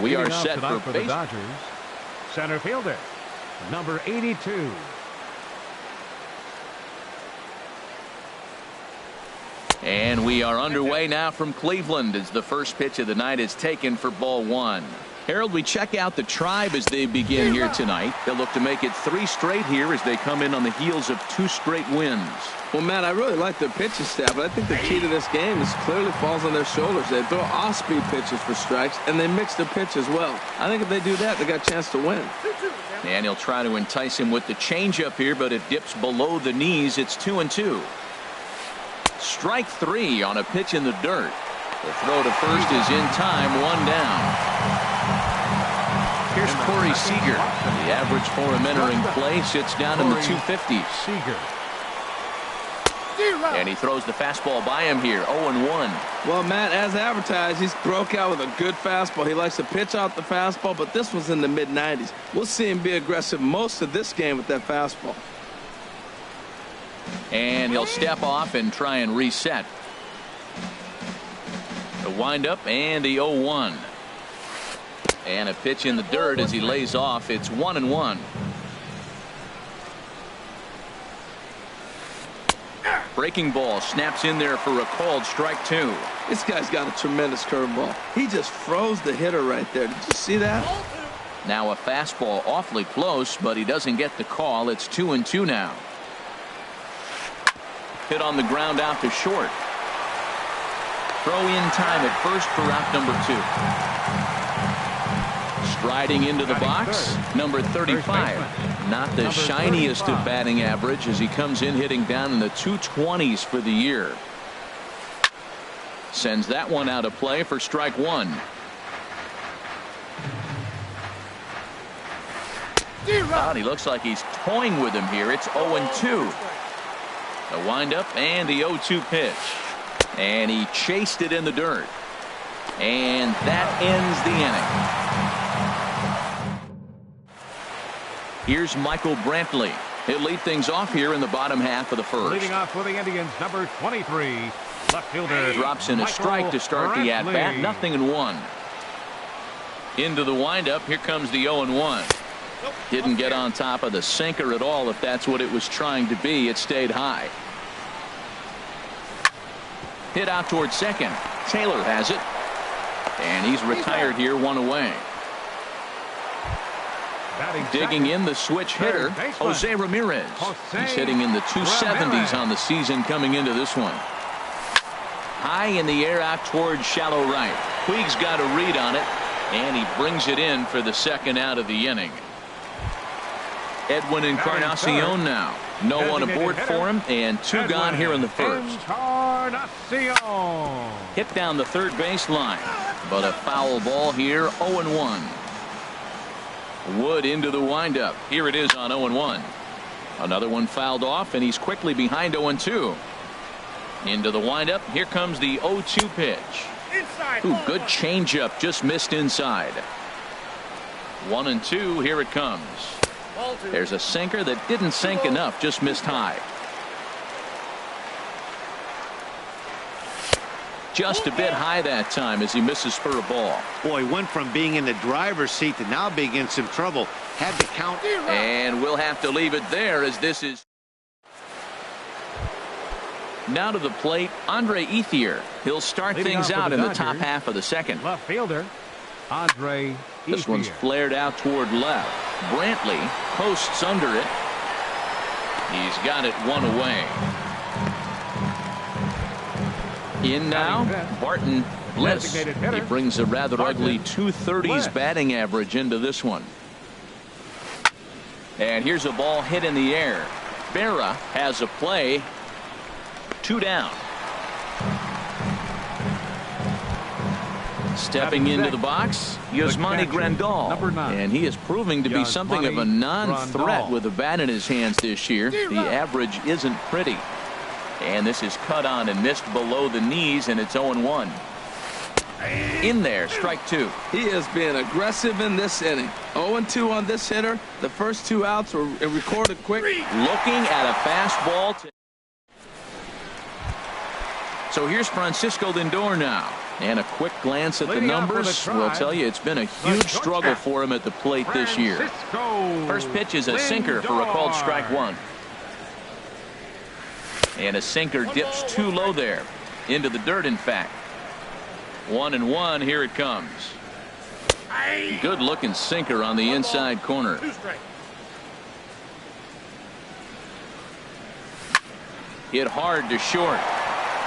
We are set for the Dodgers. Center fielder, number 82. And we are underway now from Cleveland as the first pitch of the night is taken for ball one. Harold, we check out the Tribe as they begin here tonight. They'll look to make it 3 straight here as they come in on the heels of 2 straight wins. Well, Matt, I really like their pitching staff, but I think the key to this game is clearly falls on their shoulders. They throw off-speed pitches for strikes, and they mix their pitch as well. I think if they do that, they got a chance to win. And he'll try to entice him with the changeup here, but it dips below the knees. It's 2-2. Strike 3 on a pitch in the dirt. The throw to first is in time, 1 down. Here's Corey Seager. The average for him entering play sits down in the 250s. And he throws the fastball by him here, 0-1. Well, Matt, as advertised, he's broke out with a good fastball. He likes to pitch out the fastball, but this was in the mid-90s. We'll see him be aggressive most of this game with that fastball. And he'll step off and try and reset. The windup and the 0-1. And a pitch in the dirt as he lays off. It's 1-1. Breaking ball snaps in there for a called strike 2. This guy's got a tremendous curveball. He just froze the hitter right there. Did you see that? Now a fastball awfully close, but he doesn't get the call. It's 2-2 now. Hit on the ground out to short. Throw in time at first for out number 2. Striding into the box, number 35. Not the shiniest of batting average as he comes in hitting down in the 220s for the year. Sends that one out of play for strike 1. Oh, he looks like he's toying with him here. It's 0-2. The windup and the 0-2 pitch. And he chased it in the dirt. And that ends the inning. Here's Michael Brantley. He'll lead things off here in the bottom half of the first. Leading off for the Indians, number 23, left fielder. Drops in a strike to start the at-bat. 0-1. Into the windup. Here comes the 0-1. Didn't get on top of the sinker at all. If that's what it was trying to be, it stayed high. Hit out towards second. Taylor has it. And he's retired here, 1 away. Digging in the switch hitter, Jose Ramirez. He's hitting in the 270s on the season coming into this one. High in the air out towards shallow right. Puig's got a read on it, and he brings it in for the second out of the inning. Edwin Encarnacion now. No one aboard for him, and 2 gone here in the first. Hit down the third baseline, but a foul ball here, 0-1. Wood into the windup. Here it is on 0-1. Another one fouled off, and he's quickly behind 0-2. Into the windup. Here comes the 0-2 pitch. Ooh, good changeup, just missed inside. 1-2. Here it comes. There's a sinker that didn't sink enough, just missed high. Just a bit high that time as he misses for a ball. Boy, went from being in the driver's seat to now being in some trouble. Had to count. And we'll have to leave it there as this is. Now to the plate, Andre Ethier. He'll start things out in the top half of the second. Left fielder, Andre Ethier. This one's flared out toward left. Brantley posts under it. He's got it 1 away. In now, Barton Bliss. He brings a rather ugly 230s batting average into this one. And here's a ball hit in the air. Berra has a play. 2 down. Stepping into the box, Yasmani Grandal. And he is proving to be something of a non-threat with a bat in his hands this year. The average isn't pretty. And this is cut on and missed below the knees, and it's 0-1. In there, strike 2. He is being aggressive in this inning. 0-2 on this hitter. The first 2 outs were recorded quick. Looking at a fastball. So here's Francisco Lindor now. And a quick glance at the numbers will tell you it's been a huge struggle for him at the plate this year. First pitch is a sinker for a called strike one. And a sinker dips too low there. Into the dirt, in fact. 1-1. Here it comes. Good looking sinker on the inside corner. Hit hard to short.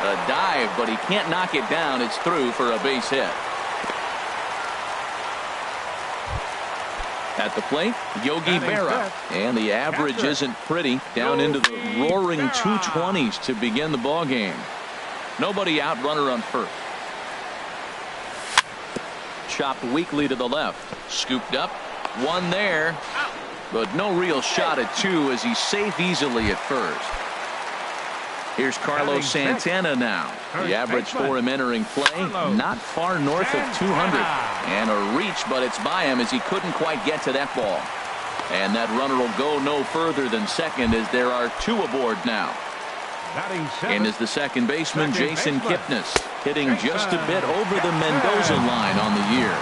A dive, but he can't knock it down. It's through for a base hit. At the plate, Yogi Berra. And the average isn't pretty. Down into the roaring 220s to begin the ball game. Nobody out, runner on first. Chopped weakly to the left. Scooped up. One there. But no real shot at two as he's safe easily at first. Here's Carlos Santana now. The average for him entering play, not far north of 200. And a reach, but it's by him as he couldn't quite get to that ball. And that runner will go no further than second as there are two aboard now. And is the second baseman, Jason Kipnis, hitting just a bit over the Mendoza line on the year.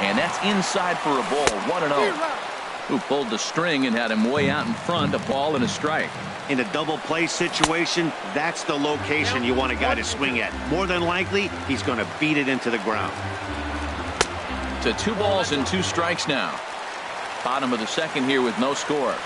And that's inside for a ball, 1-0. Who pulled the string and had him way out in front, a ball and a strike. In a double play situation, that's the location you want a guy to swing at. More than likely, he's going to beat it into the ground. To 2 balls and 2 strikes now. Bottom of the second here with no score.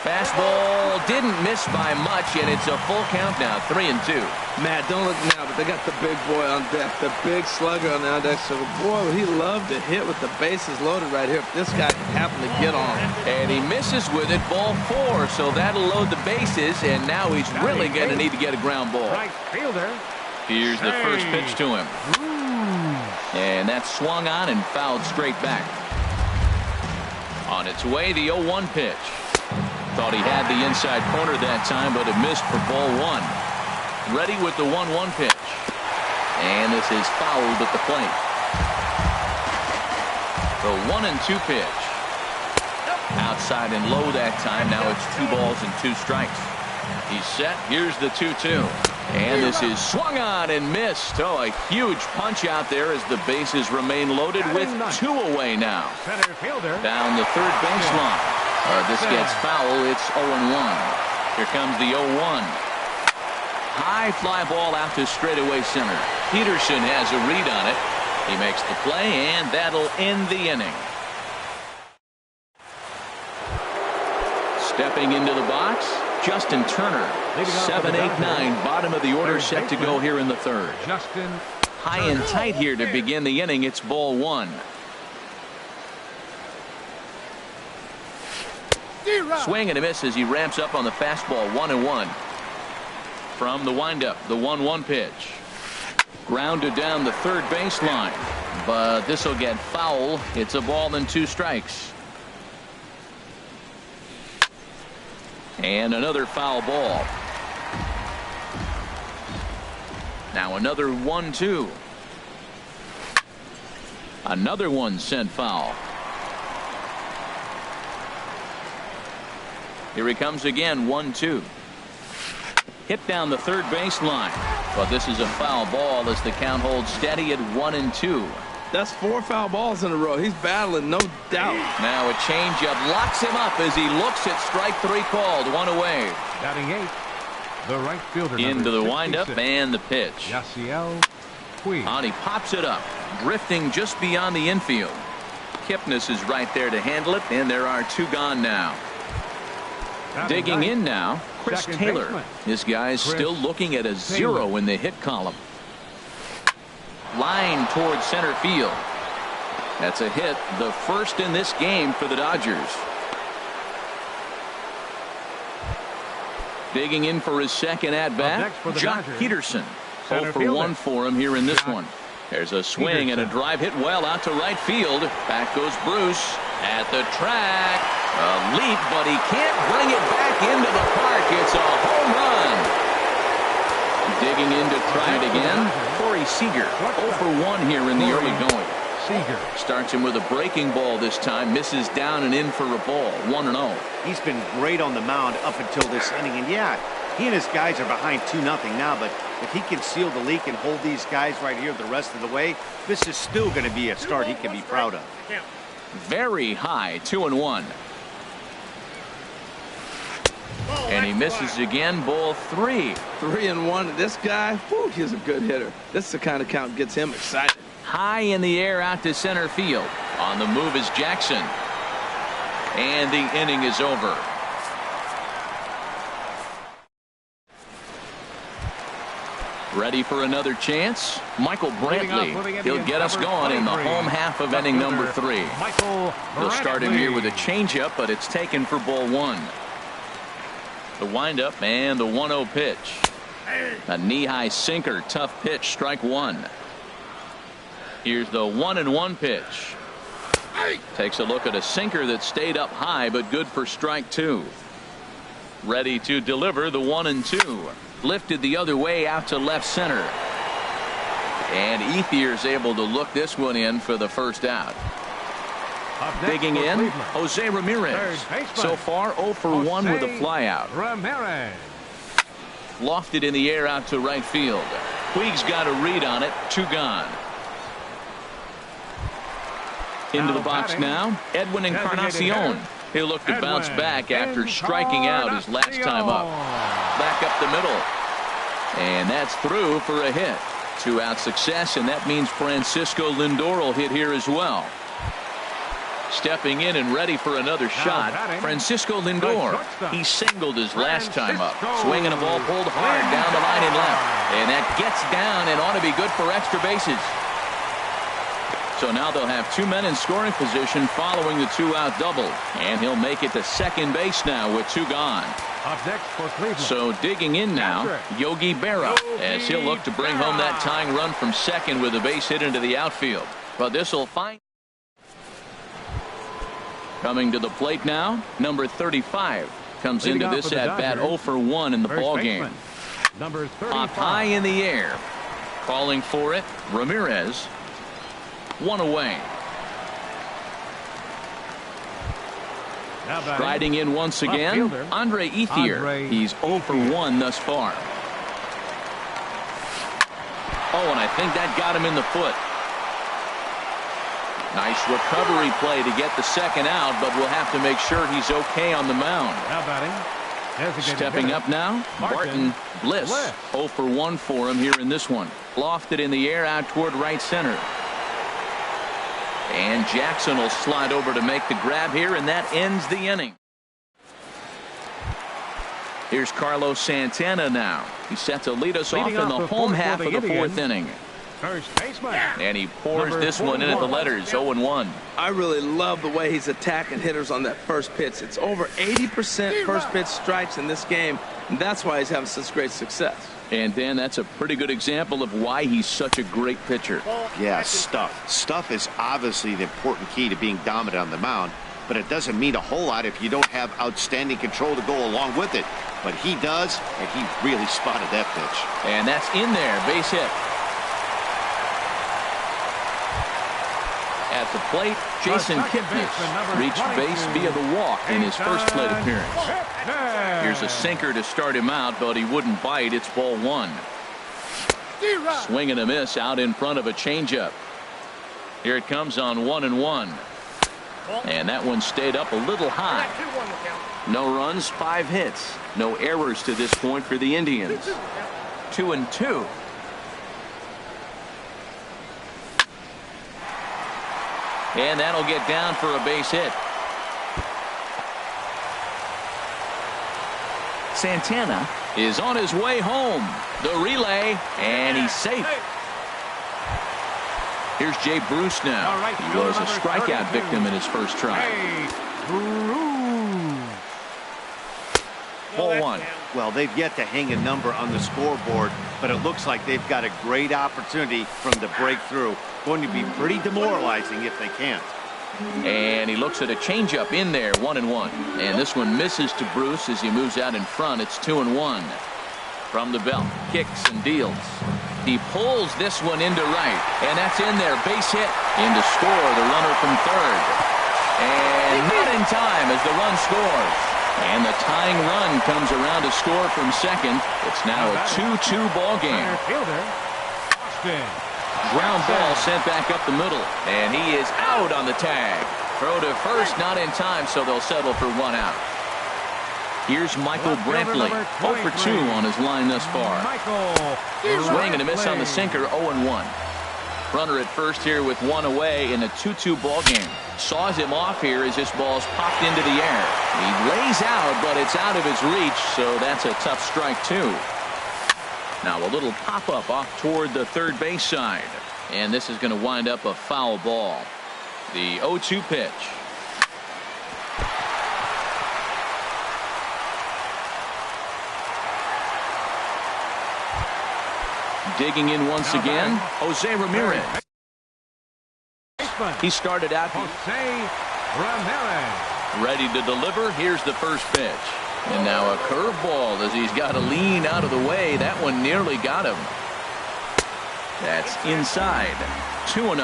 Fastball didn't miss by much, and it's a full count now, 3-2. Matt, don't look now, but they got the big boy on deck, the big slugger on deck. So, boy, he loved to hit with the bases loaded right here. If this guy can happen to get on. And he misses with it, ball 4, so that'll load the bases, and now he's really going to need to get a ground ball. Right fielder. Here's the first pitch to him. And that's swung on and fouled straight back. On its way, the 0-1 pitch. Thought he had the inside corner that time, but it missed for ball 1. Ready with the 1-1 pitch. And this is fouled at the plate. The 1-2 pitch. Outside and low that time. Now it's 2 balls and 2 strikes. He's set. Here's the 2-2. And this is swung on and missed. Oh, a huge punch out there as the bases remain loaded with 2 away now. Center fielder. Down the third baseline. This gets foul. It's 0-1. Here comes the 0-1. High fly ball out to straightaway center. Peterson has a read on it. He makes the play, and that'll end the inning. Stepping into the box, Justin Turner. 7, 8, 9. Bottom of the order set to go here in the third. High and tight here to begin the inning. It's ball 1. Swing and a miss as he ramps up on the fastball. 1-1. From the windup, the 1-1 pitch. Grounded down the third baseline, but this will get foul. It's a ball and 2 strikes. And another foul ball. Now another 1-2. Another one sent foul. Here he comes again, 1-2. Hit down the third baseline, but this is a foul ball as the count holds steady at 1-2. That's 4 foul balls in a row. He's battling, no doubt. Now a changeup locks him up as he looks at strike 3 called. 1 away. Batting 8. The right fielder. Into the windup and the pitch. Yasiel Puig. And he pops it up, drifting just beyond the infield. Kipnis is right there to handle it, and there are 2 gone now. Digging in now, Chris Taylor. This guy's still looking at a 0 in the hit column. Line towards center field. That's a hit, the first in this game for the Dodgers. Digging in for his second at-bat, Jock Peterson. 0 for 1 for him here in this one. There's a swing and a drive hit well out to right field. Back goes Bruce at the track. A leap, but he can't bring it back into the park. It's a home run. Digging in to try it again. Corey Seager, 0 for 1 here in the early going. Starts him with a breaking ball this time. Misses down and in for a ball. 1-0. He's been great on the mound up until this inning. And yeah, He and his guys are behind 2-0 now, but if he can seal the leak and hold these guys right here the rest of the way, this is still going to be a start he can be proud of. Very high, 2-1. And he misses again, ball 3. 3-1. This guy, whew, he's a good hitter. This is the kind of count gets him excited. High in the air out to center field. On the move is Jackson. And the inning is over. Ready for another chance? Michael Brantley. He'll get us going in the home half of inning number 3. He'll start him here with a changeup, but it's taken for ball 1. The windup and the 1-0 pitch. A knee-high sinker, tough pitch, strike 1. Here's the 1-1 pitch. Takes a look at a sinker that stayed up high, but good for strike 2. Ready to deliver the 1-2. Lifted the other way out to left center. And Ethier's able to look this one in for the first out. Digging in, Jose Ramirez. So far 0 for 1 with a flyout. Lofted in the air out to right field. Puig's got a read on it. 2 gone. Into the box now, Edwin Encarnacion. He'll look to bounce back after striking out his last time up. Back up the middle. And that's through for a hit. 2-out success, and that means Francisco Lindor will hit here as well. Stepping in and ready for another shot, Francisco Lindor. He singled his last time up. Swinging a ball pulled hard down the line and left. And that gets down and ought to be good for extra bases. So now they'll have 2 men in scoring position following the 2-out double. And he'll make it to second base now with 2 gone. Up next for Cleveland. So digging in now, Yogi Berra, as he'll look to bring home that tying run from second with a base hit into the outfield. But this will find. Coming to the plate now, number 35 comes into this at bat 0 for 1 in the ball game. Number 35. Popped high in the air. Calling for it, Ramirez. 1 away. Striding in once again, Andre Ethier. He's 0 for 1 thus far. Oh, and I think that got him in the foot. Nice recovery play to get the second out, but we'll have to make sure he's okay on the mound. Stepping up now, Barton Bliss. 0 for 1 for him here in this one. Lofted in the air out toward right center. And Jackson will slide over to make the grab here, and that ends the inning. Here's Carlos Santana now. He's set to lead us off in the home half of the 4th inning. First baseman. And he pours this one in at the letters, 0-1. I really love the way he's attacking hitters on that first pitch. It's over 80% first pitch strikes in this game, and that's why he's having such great success. And Dan, that's a pretty good example of why he's such a great pitcher. Yeah, stuff. Stuff is obviously the important key to being dominant on the mound, but it doesn't mean a whole lot if you don't have outstanding control to go along with it. But he does, and he really spotted that pitch. And that's in there, base hit. At the plate, Jason Kipnis reached base via the walk in his first plate appearance. Here's a sinker to start him out, but he wouldn't bite. It's ball 1. Swing and a miss out in front of a changeup. Here it comes on 1-1. And that one stayed up a little high. No runs, 5 hits. No errors to this point for the Indians. 2-2. And that'll get down for a base hit. Santana is on his way home. The relay, and he's safe. Here's Jay Bruce now. He was a strikeout victim in his first try. Ball 1. Well, they've yet to hang a number on the scoreboard, but it looks like they've got a great opportunity from the breakthrough. Going to be pretty demoralizing if they can't. And he looks at a changeup in there, 1-1. And this one misses to Bruce as he moves out in front. It's 2-1. From the belt, kicks and deals. He pulls this one into right, and that's in there. Base hit. In to score the runner from third. And not in time as the run scores. And the tying run comes around to score from second. It's now a 2-2 ball game. Fielder, Austin. Ground ball sent back up the middle. And he is out on the tag. Throw to first, not in time, so they'll settle for one out. Here's Michael Brantley, 0 for 2 on his line thus far. Swing and a miss on the sinker, 0-1. Runner at first here with one away in a 2-2 ball game. Saws him off here as this ball's popped into the air. He lays out, but it's out of his reach, so that's a tough strike too. Now a little pop-up off toward the third base side. And this is going to wind up a foul ball. The 0-2 pitch. Digging in once again, Jose Ramirez. He started out Jose Ramirez. ready to deliver. Here's the first pitch. And now a curveball as he's got to lean out of the way. That one nearly got him. That's inside. 2-0.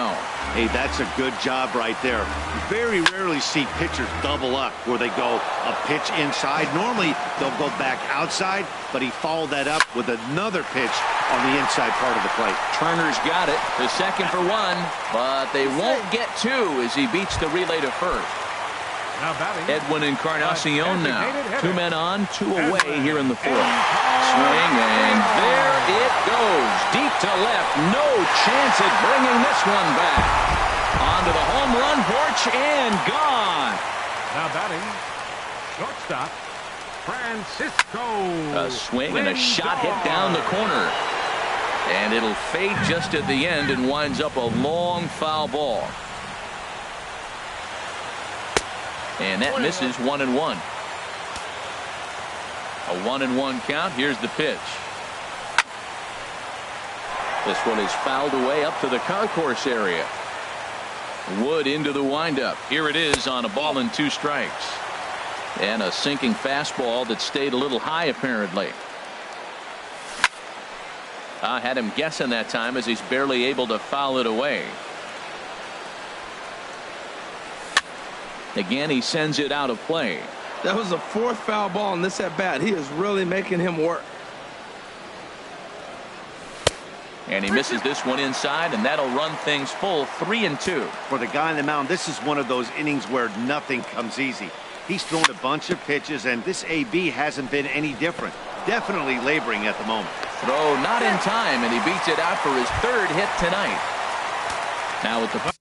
Hey, that's a good job right there. Very rarely see pitchers double up where they go a pitch inside. Normally they'll go back outside, but he followed that up with another pitch on the inside part of the plate. Turner's got it. The second for one, but they won't get two as he beats the relay to first. Now batting, Edwin Encarnacion now. 2 men on, 2 away here in the fourth. Swing, and there it goes. Deep to left. No chance at bringing this one back. Onto the home run porch and gone. now batting, shortstop, Francisco. A swing and a shot hit down the corner. And it'll fade just at the end and winds up a long foul ball. And that misses 1-1. A 1-1 count. Here's the pitch. This one is fouled away up to the concourse area. Wood into the windup. Here it is on a ball and 2 strikes. And a sinking fastball that stayed a little high apparently. I had him guessing that time as he's barely able to foul it away. Again, he sends it out of play. That was the 4th foul ball in this at bat. He is really making him work. And he misses this one inside, and that'll run things full 3-2. For the guy on the mound, this is one of those innings where nothing comes easy. He's thrown a bunch of pitches, and this AB hasn't been any different. Definitely laboring at the moment. Throw not in time, and he beats it out for his 3rd hit tonight. Now with the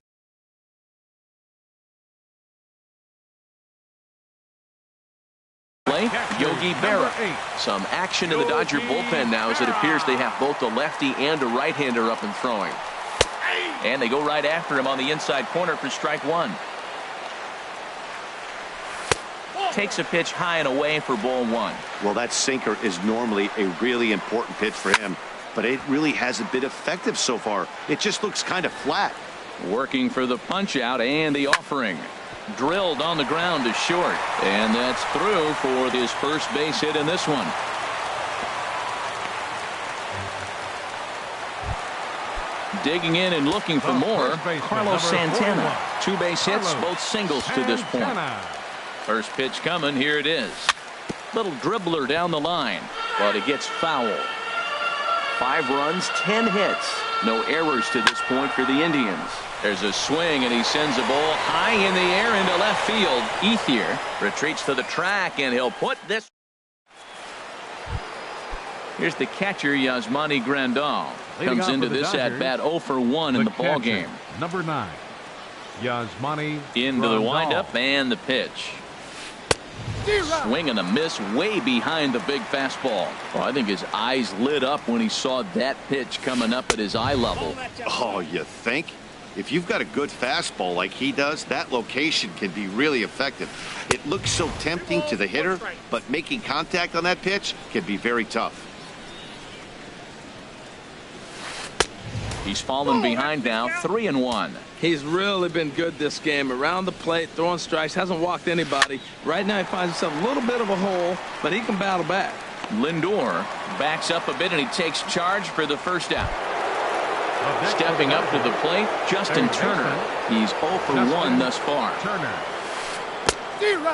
Yogi Berra. Some action in the Dodger bullpen now as it appears they have both a lefty and a right-hander up and throwing. And they go right after him on the inside corner for strike 1. Takes a pitch high and away for ball 1. Well, that sinker is normally a really important pitch for him, but it really hasn't been effective so far. It just looks kind of flat. Working for the punch out and the offering. Drilled on the ground to short, and that's through for his first base hit in this one. Digging in and looking for more, Carlos Santana. 2 base hits, both singles to this point. First pitch coming, here it is. Little dribbler down the line, but it gets foul. 5 runs, 10 hits. No errors to this point for the Indians. There's a swing, and he sends a ball high in the air into left field. Ethier retreats to the track, and he'll put this. Here's the catcher, Yasmani Grandal. Comes into this at bat 0 for 1 in the ball game. Number 9, Yasmani Into the Grandal. windup and the pitch. Swing and a miss way behind the big fastball. Well, I think his eyes lit up when he saw that pitch coming up at his eye level. Oh, you think? If you've got a good fastball like he does, that location can be really effective. It looks so tempting to the hitter, but making contact on that pitch can be very tough. He's fallen behind now, 3-1. He's really been good this game. Around the plate, throwing strikes, hasn't walked anybody. Right now he finds himself a little bit of a hole, but he can battle back. Lindor backs up a bit, and he takes charge for the first out. Stepping up to the plate, Justin Turner. He's 0 for 1 thus far. Turner.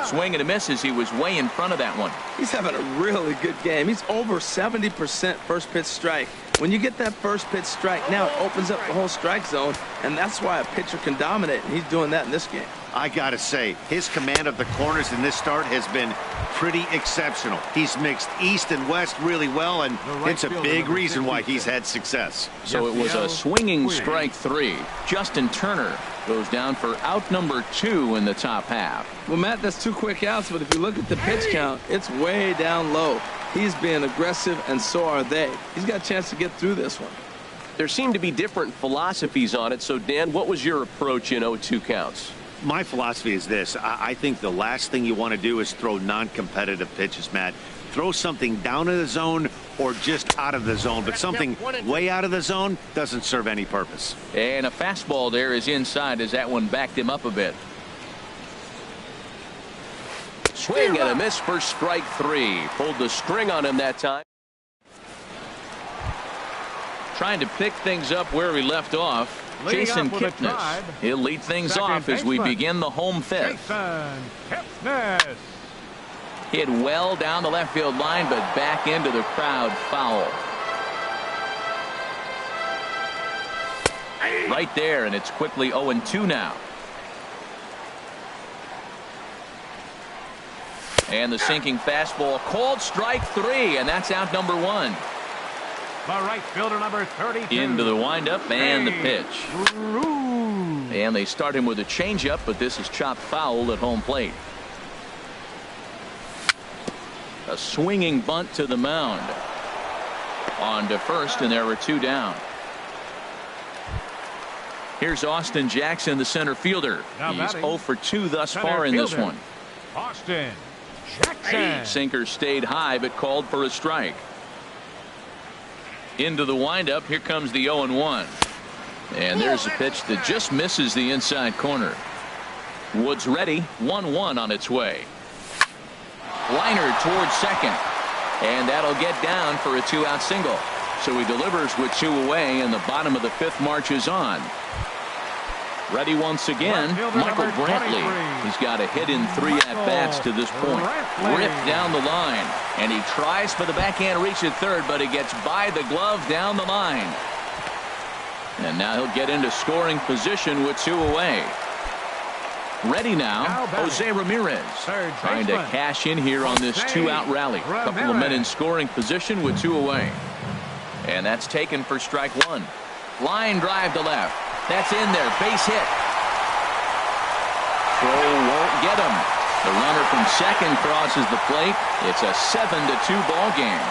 Swing and a miss as he was way in front of that one. He's having a really good game. He's over 70% first pitch strike. When you get that first pitch strike, now it opens up the whole strike zone, and that's why a pitcher can dominate, and he's doing that in this game. I gotta say, his command of the corners in this start has been pretty exceptional. He's mixed east and west really well, and it's a big reason why he's had success. So it was a swinging strike 3. Justin Turner goes down for out number 2 in the top half. Well, Matt, that's 2 quick outs, but if you look at the pitch count, it's way down low. He's being aggressive, and so are they. He's got a chance to get through this one. There seem to be different philosophies on it. So, Dan, what was your approach in 0-2 counts? My philosophy is this. I think the last thing you want to do is throw non-competitive pitches, Matt. Throw something down in the zone or just out of the zone, but something way out of the zone doesn't serve any purpose. And a fastball there is inside as that one backed him up a bit. Swing and a miss for strike 3. Pulled the string on him that time. Trying to pick things up where he left off. Jason Kipnis. He'll lead things off as we begin the home fifth. Hit well down the left field line, but back into the crowd foul. Right there, and it's quickly 0-2 now. And the sinking fastball called strike 3, and that's out number 1. The right fielder, number 32. Into the windup and the pitch. And they start him with a changeup, but this is chopped foul at home plate. A swinging bunt to the mound. On to first, and there were 2 down. Here's Austin Jackson, the center fielder. He's 0 for 2 thus far in this one. Austin Jackson. Sinker stayed high, but called for a strike. Into the windup. Here comes the 0-1. And there's a pitch that just misses the inside corner. Woods ready. 1-1 on its way. Liner towards second. And that'll get down for a 2-out single. So he delivers with 2 away, and the bottom of the 5th marches on. Ready once again, Michael Brantley. He's got a hit in 3 at-bats to this point. Ripped down the line, and he tries for the backhand reach at third, but he gets by the glove down the line. And now he'll get into scoring position with 2 away. Ready now, Jose Ramirez. Trying to cash in here on this 2-out rally. A couple of men in scoring position with 2 away. And that's taken for strike 1. Line drive to left. That's in there. Base hit. Throw won't get him. The runner from second crosses the plate. It's a 7-2 ball game.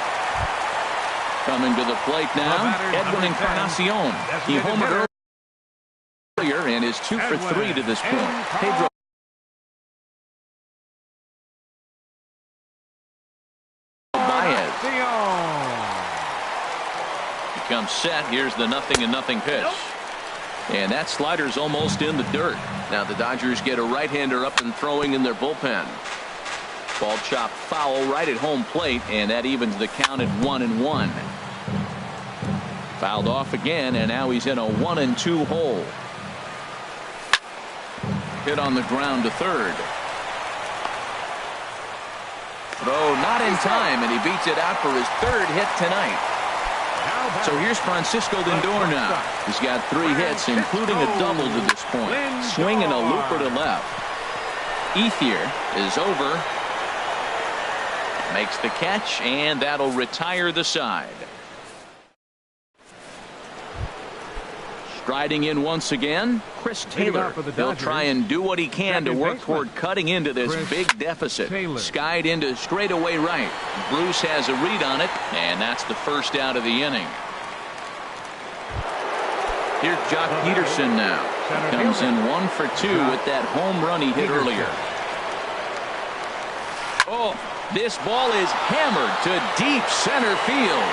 Coming to the plate now, Edwin Encarnacion. He homered earlier and is 2 for 3 to this point. Pedro Baez becomes set. Here's the 0-0 pitch. And that slider's almost in the dirt. Now the Dodgers get a right-hander up and throwing in their bullpen. Ball chopped foul right at home plate, and that evens the count at 1-1. Fouled off again, and now he's in a 1-2 hole. Hit on the ground to third. Throw not in time, and he beats it out for his 3rd hit tonight. So here's Francisco Lindor now. He's got 3 hits, including a double to this point. Swinging a looper to left. Ethier is over. Makes the catch, and that'll retire the side. Striding in once again, Chris Taylor. He'll try and do what he can to work toward cutting into this big deficit. Skied into straightaway right. Bruce has a read on it, and that's the 1st out of the inning. Here's Jock Peterson now. He comes in 1 for 2 with that home run he hit earlier. Oh, this ball is hammered to deep center field.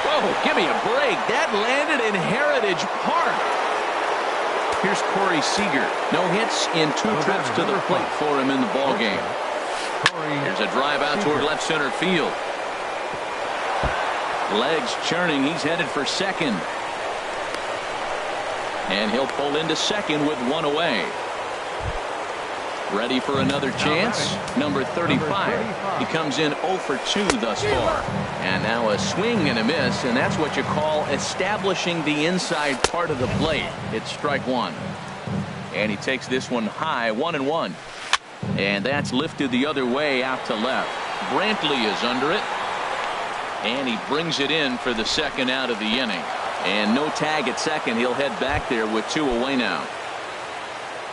Whoa, give me a break. That landed in Heritage Park. Here's Corey Seager. No hits in 2 trips to the plate for him in the ballgame. There's a drive out toward left center field. Legs churning. He's headed for second. And he'll pull into second with 1 away. Ready for another chance. Number 35. He comes in 0 for 2 thus far. And now a swing and a miss, and that's what you call establishing the inside part of the plate. It's strike one. And he takes this one high, 1-1. And that's lifted the other way out to left. Brantley is under it. And he brings it in for the second out of the inning. And no tag at second. He'll head back there with 2 away now.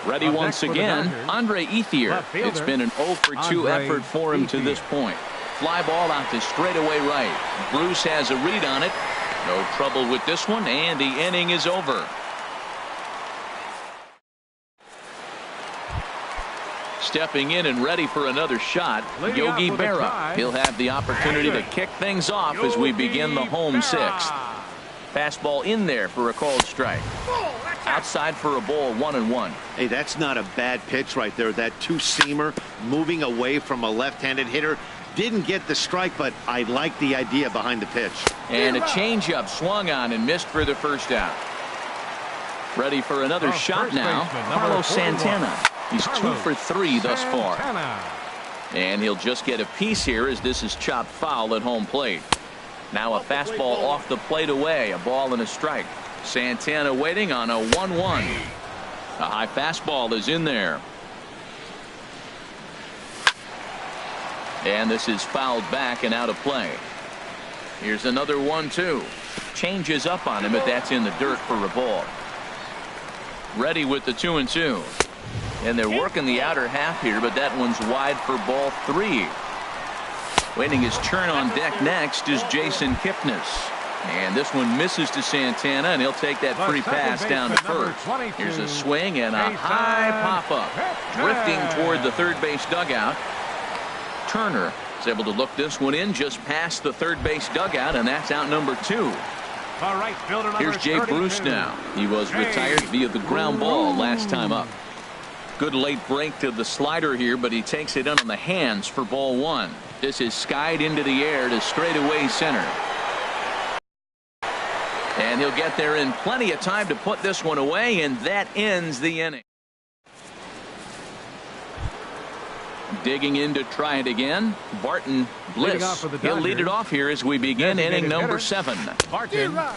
Ready once again, Andre Ethier. It's been an 0 for 2 effort for him to this point. Fly ball out to straightaway right. Bruce has a read on it. No trouble with this one, and the inning is over. Stepping in and ready for another shot, Yogi Berra. He'll have the opportunity to kick things off as we begin the home sixth. Fastball in there for a called strike. Outside for a ball, 1-1. Hey, that's not a bad pitch right there. That two-seamer moving away from a left-handed hitter. Didn't get the strike, but I like the idea behind the pitch. And a changeup swung on and missed for the first out. Ready for another shot now, Carlos Santana. He's 2 for 3 thus far. And he'll just get a piece here as this is chopped foul at home plate. Now a fastball off the plate away, a ball and a strike. Santana waiting on a 1-1. A high fastball is in there. And this is fouled back and out of play. Here's another 1-2. Changes up on him, but that's in the dirt for a ball. Ready with the 2-2. And they're working the outer half here, but that one's wide for ball 3. Waiting his turn on deck next is Jason Kipnis. And this one misses to Santana, and he'll take that free pass down to first. Here's a swing and a high pop-up. Drifting toward the third base dugout. Turner is able to look this one in just past the third base dugout, and that's out number 2. Here's Jay Bruce now. He was retired via the ground ball last time up. Good late break to the slider here, but he takes it in on the hands for ball 1. This is skied into the air to straightaway center. And he'll get there in plenty of time to put this one away, and that ends the inning. Digging in to try it again, Barton Bliss. He'll lead it off here as we begin inning number 7.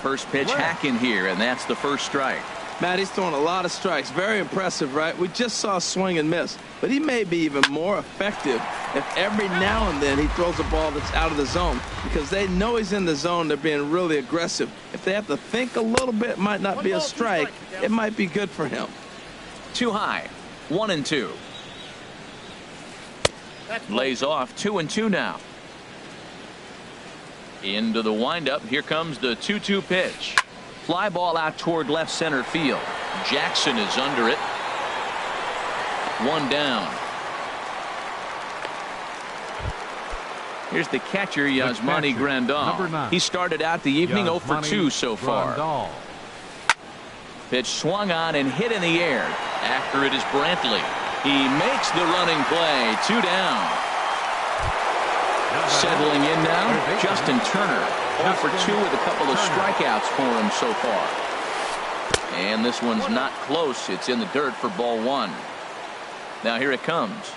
First pitch hack in here, and that's the first strike. Matt, he's throwing a lot of strikes. Very impressive, right? We just saw a swing and miss, but he may be even more effective if every now and then he throws a ball that's out of the zone, because they know he's in the zone. They're being really aggressive. If they have to think a little bit, it might not be a strike. It might be good for him. Too high, 1-2. Lays off, 2-2 now. Into the windup. Here comes the 2-2 pitch. Fly ball out toward left center field. Jackson is under it. 1 down. Here's the catcher, Yasmani Grandal. He started out the evening 0 for 2 so far. Pitch swung on and hit in the air. After it is Brantley. He makes the running play. 2 down. Settling in now, Justin Turner. 0 for 2 with a couple of strikeouts for him so far. And this one's not close. It's in the dirt for ball 1. Now here it comes.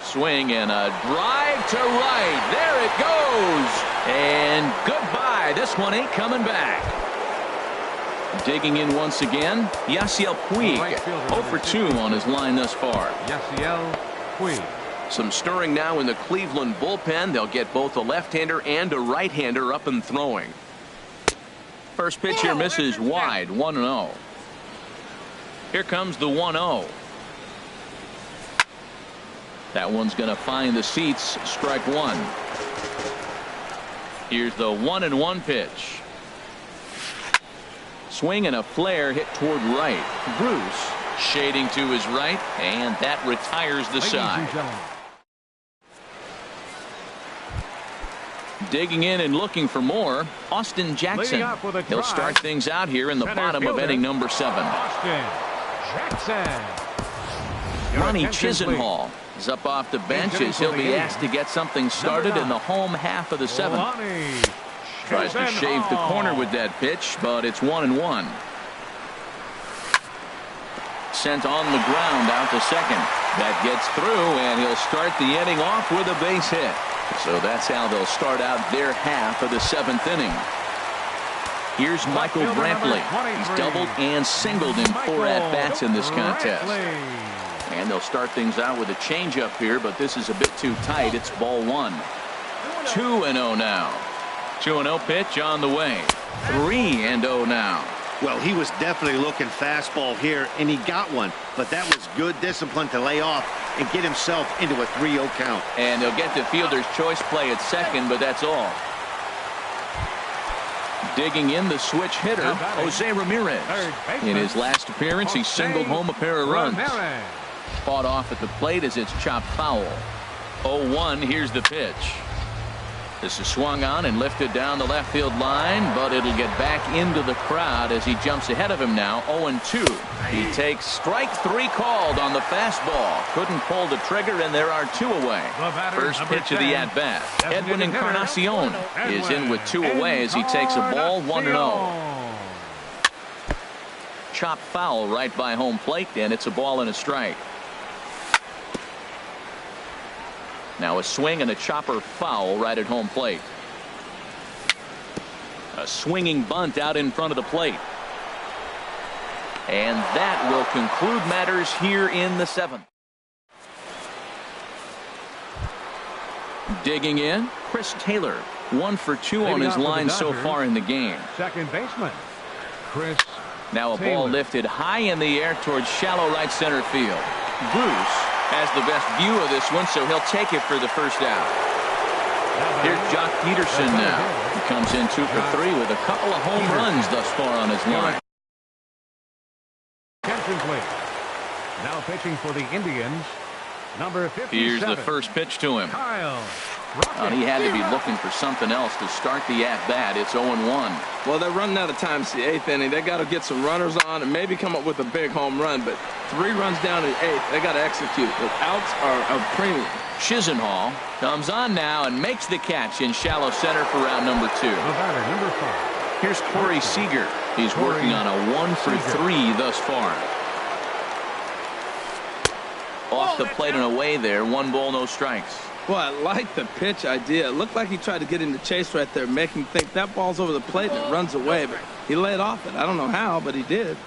Swing and a drive to right. There it goes. And goodbye. This one ain't coming back. Digging in once again, Yasiel Puig. 0 for 2 on his line thus far. Yasiel Puig. Some stirring now in the Cleveland bullpen. They'll get both a left-hander and a right-hander up and throwing. First pitch here misses wide, 1-0. Here comes the 1-0. That one's going to find the seats. Strike 1. Here's the 1-1 pitch. Swing and a flare hit toward right. Bruce shading to his right, and that retires the side. Digging in and looking for more, Austin Jackson. He'll start things out here in the bottom of inning number 7. Ronnie Chisenhall is up off the bench as he'll be asked to get something started in the home half of the 7th. Tries to shave the corner with that pitch, but it's 1-1. sent on the ground out to second. That gets through, and he'll start the inning off with a base hit. So that's how they'll start out their half of the 7th inning. Here's Michael Brantley. He's doubled and singled in 4 at-bats in this contest. And they'll start things out with a changeup here, but this is a bit too tight. It's ball 1. 2-0 now. 2-0 pitch on the way. 3-0 now. Well, he was definitely looking fastball here, and he got one. But that was good discipline to lay off and get himself into a 3-0 count. And they'll get the fielder's choice play at second, but that's all. Digging in the switch hitter, Jose Ramirez. In his last appearance, he singled home a pair of runs. Fought off at the plate as it's chopped foul. 0-1, here's the pitch. This is swung on and lifted down the left field line, but it'll get back into the crowd as he jumps ahead of him now. 0-2. He takes strike 3 called on the fastball. Couldn't pull the trigger, and there are 2 away. First pitch of the at-bat. Edwin Encarnacion is in with 2 away as he takes a ball 1-0. Chopped foul right by home plate, and it's a ball and a strike. Now a swing and a chopper foul right at home plate. A swinging bunt out in front of the plate. And that will conclude matters here in the 7th. Digging in, Chris Taylor. 1 for 2 on his line so far in the game. Second baseman, Chris Now a ball Taylor. lifted high in the air towards shallow right center field. Bruce has the best view of this one, so he'll take it for the first out. Here's Jock Peterson now. He comes in 2 for 3 with a couple of home runs thus far on his line. Attention, please. Now pitching for the Indians, number 57. Here's the first pitch to him. Kyle. He had to be looking for something else to start the at-bat. It's 0-1. Well, they're running out of time. It's the 8th inning. They got to get some runners on and maybe come up with a big home run. But 3 runs down in the 8th. They got to execute. The outs are a premium. Chisenhall comes on now and makes the catch in shallow center for round number 2. The batter, number 5. Here's Corey Seager. He's working on a 1 for 3 thus far. Off the plate and away there. 1 ball, no strikes. Well, I like the pitch idea. It looked like he tried to get into chase right there, make him think that ball's over the plate and it runs away. But he laid off it. I don't know how, but he did.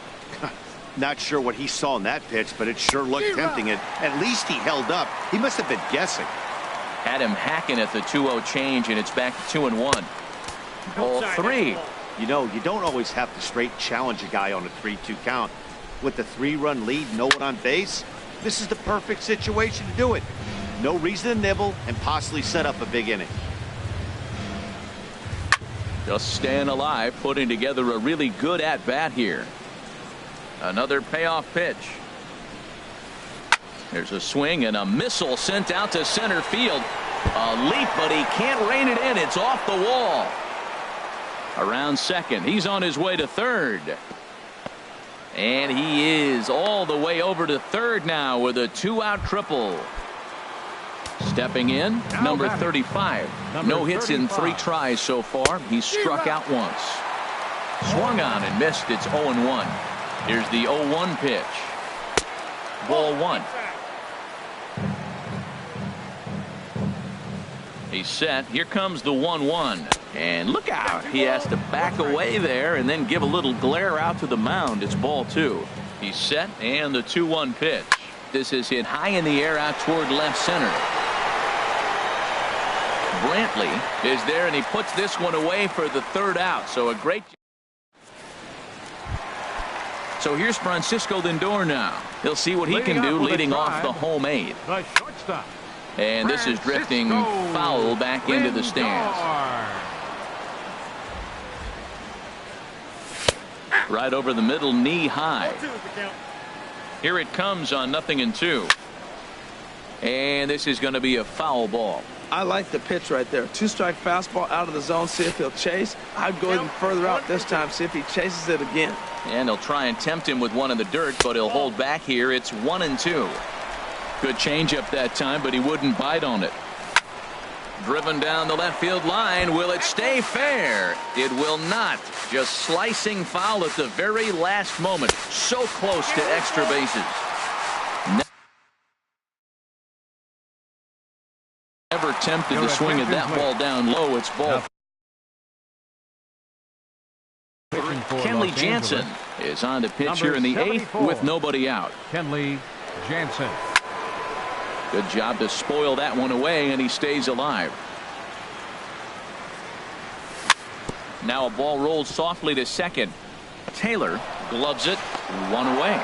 Not sure what he saw in that pitch, but it sure looked tempting. At least he held up. He must have been guessing. Had him hacking at the 2-0 change, and it's back to 2-1. Ball 3. You know, you don't always have to straight challenge a guy on a 3-2 count. With the 3-run lead, no one on base, this is the perfect situation to do it. No reason to nibble and possibly set up a big inning. Just staying alive, putting together a really good at-bat here. Another payoff pitch. There's a swing and a missile sent out to center field. A leap, but he can't rein it in. It's off the wall. Around second. He's on his way to third. And he is all the way over to third now with a 2-out triple. Stepping in, number 35. No hits in 3 tries so far. He's struck out once. Swung on and missed. It's 0-1. Here's the 0-1 pitch. Ball 1. He's set. Here comes the 1-1. And look out. He has to back away there and then give a little glare out to the mound. It's ball 2. He's set, and the 2-1 pitch. This is hit high in the air out toward left center. Brantley is there, and he puts this one away for the 3rd out. So a great. So here's Francisco Lindor now. He'll see what he can do leading off the home 8th. The shortstop. And this is drifting foul back into the stands. Right over the middle, knee high. Here it comes on 0-2. And this is going to be a foul ball. I like the pitch right there. 2-strike fastball out of the zone. See if he'll chase. I'd go even further out this time. See if he chases it again. And they'll try and tempt him with one in the dirt, but he'll hold back here. It's 1-2. Good changeup that time, but he wouldn't bite on it. Driven down the left field line. Will it stay fair? It will not. Just slicing foul at the very last moment. So close to extra bases. Never tempted to swing at that ball down low. It's ball. Kenley Jansen is on to pitch here in the 8th with nobody out. Kenley Jansen. Good job to spoil that one away, and he stays alive. Now a ball rolls softly to second. Taylor gloves it, one away.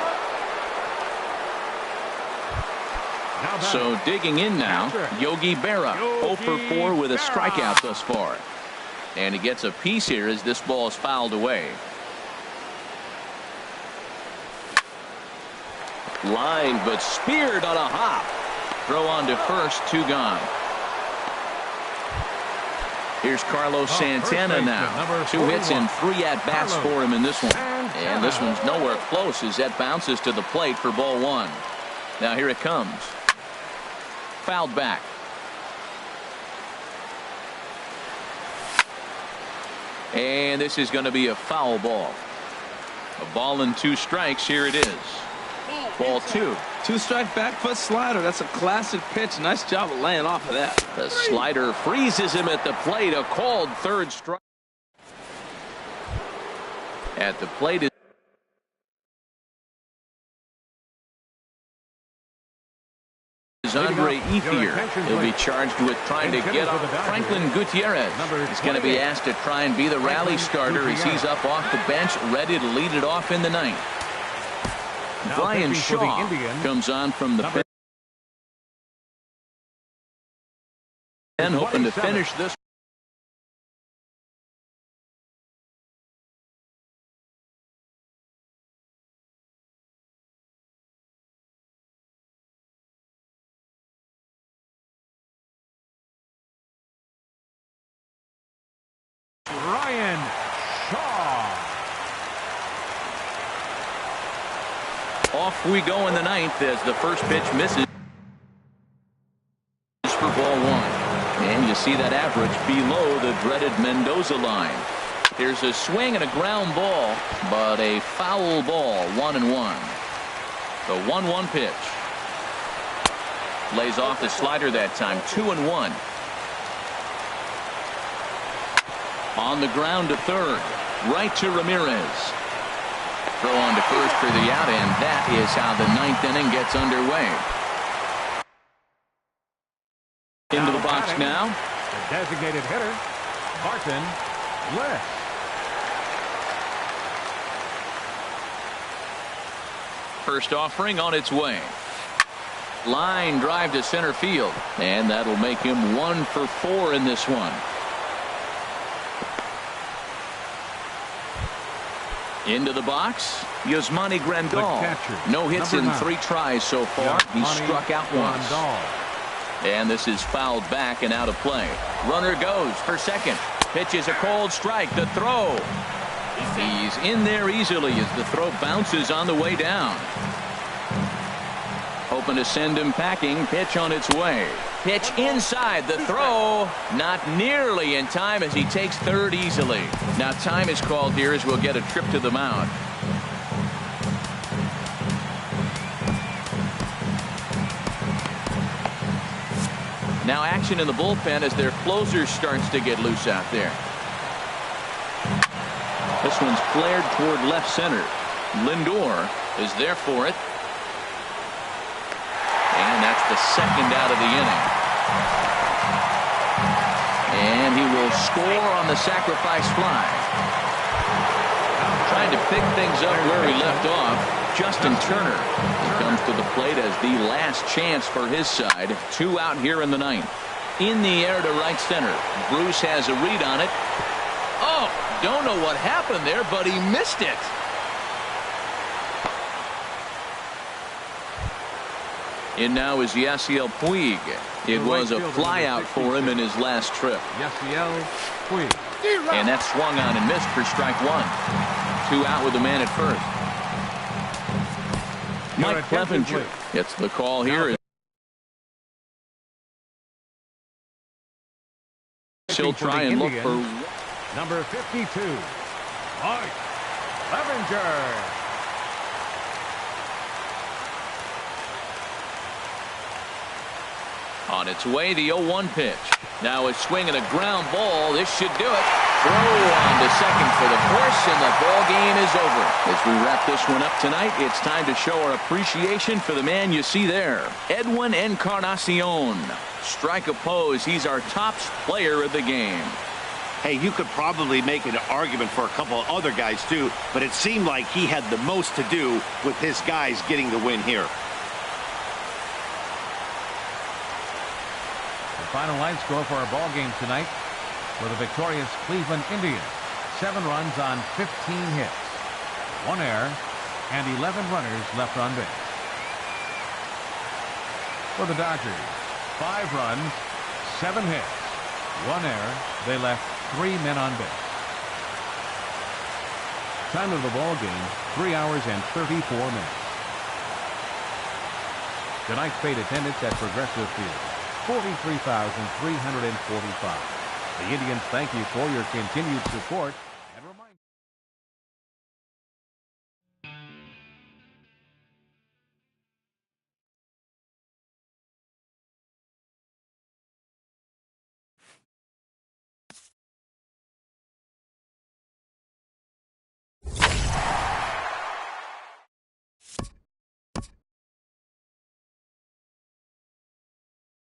So digging in now, Yogi Berra, 0 for 4 with a strikeout thus far. And he gets a piece here as this ball is fouled away. Line, but speared on a hop. Throw on to first, 2 gone. Here's Carlos Santana now. 2 hits and 3 at-bats for him in this one. And this one's nowhere close as that bounces to the plate for ball 1. Now here it comes. Fouled back. And this is going to be a foul ball. A ball and 2 strikes. Here it is. Ball 2. 2-strike back foot slider. That's a classic pitch. Nice job of laying off of that. The slider freezes him at the plate. A called 3rd strike. At the plate is Andre Ethier. He'll be charged with trying to get off Franklin Gutierrez. He's going to be asked to try and be the rally starter as he's up off the bench, ready to lead it off in the 9th. Brian Shaw comes on from the bench and hoping to finish this. Brian Shaw. Off we go in the 9th as the first pitch misses for ball 1. And you see that average below the dreaded Mendoza line. Here's a swing and a ground ball, but a foul ball, 1-1. The 1-1 pitch. Lays off the slider that time, 2-1. On the ground to third. Right to Ramirez. Throw on to first for the out, and that is how the 9th inning gets underway. Into the box now. The designated hitter, Martin List. First offering on its way. Line drive to center field, and that'll make him 1 for 4 in this one. Into the box, Yasmani Grandal. No hits in 3 tries so far. He struck out once. And this is fouled back and out of play. Runner goes for second. Pitch is a cold strike. The throw. He's in there easily as the throw bounces on the way down. Hoping to send him packing. Pitch on its way. Pitch inside. The throw not nearly in time as he takes third easily. Now time is called here as we'll get a trip to the mound. Now action in the bullpen as their closer starts to get loose out there. This one's flared toward left center. Lindor is there for it. And that's the second out of the inning. And he will score on the sacrifice fly. Trying to pick things up where he left off. Justin Turner comes to the plate as the last chance for his side. 2 out here in the 9th. In the air to right center. Bruce has a read on it. Oh, don't know what happened there, but he missed it. In now is Yasiel Puig. It was a flyout for him in his last trip. Yasiel Puig. And that swung on and missed for strike 1. 2 out with the man at first. Mike Clevenger gets the call here. He'll try and look for number 52, Mike Clevenger. on its way. The 0-1 pitch. Now a swing and a ground ball. This should do it. Throw on to second for the force, and the ball game is over. As we wrap this one up tonight, it's time to show our appreciation for the man you see there, Edwin Encarnacion. Strike a pose. He's our top player of the game. Hey, you could probably make an argument for a couple of other guys too, but it seemed like he had the most to do with his guys getting the win here. The final line score for our ball game tonight for the victorious Cleveland Indians: 7 runs on 15 hits, 1 error, and 11 runners left on base. For the Dodgers, 5 runs, 7 hits, 1 error. They left 3 men on base. Time of the ball game, 3 hours and 34 minutes. Tonight's paid attendance at Progressive Field, 43,345. The Indians thank you for your continued support.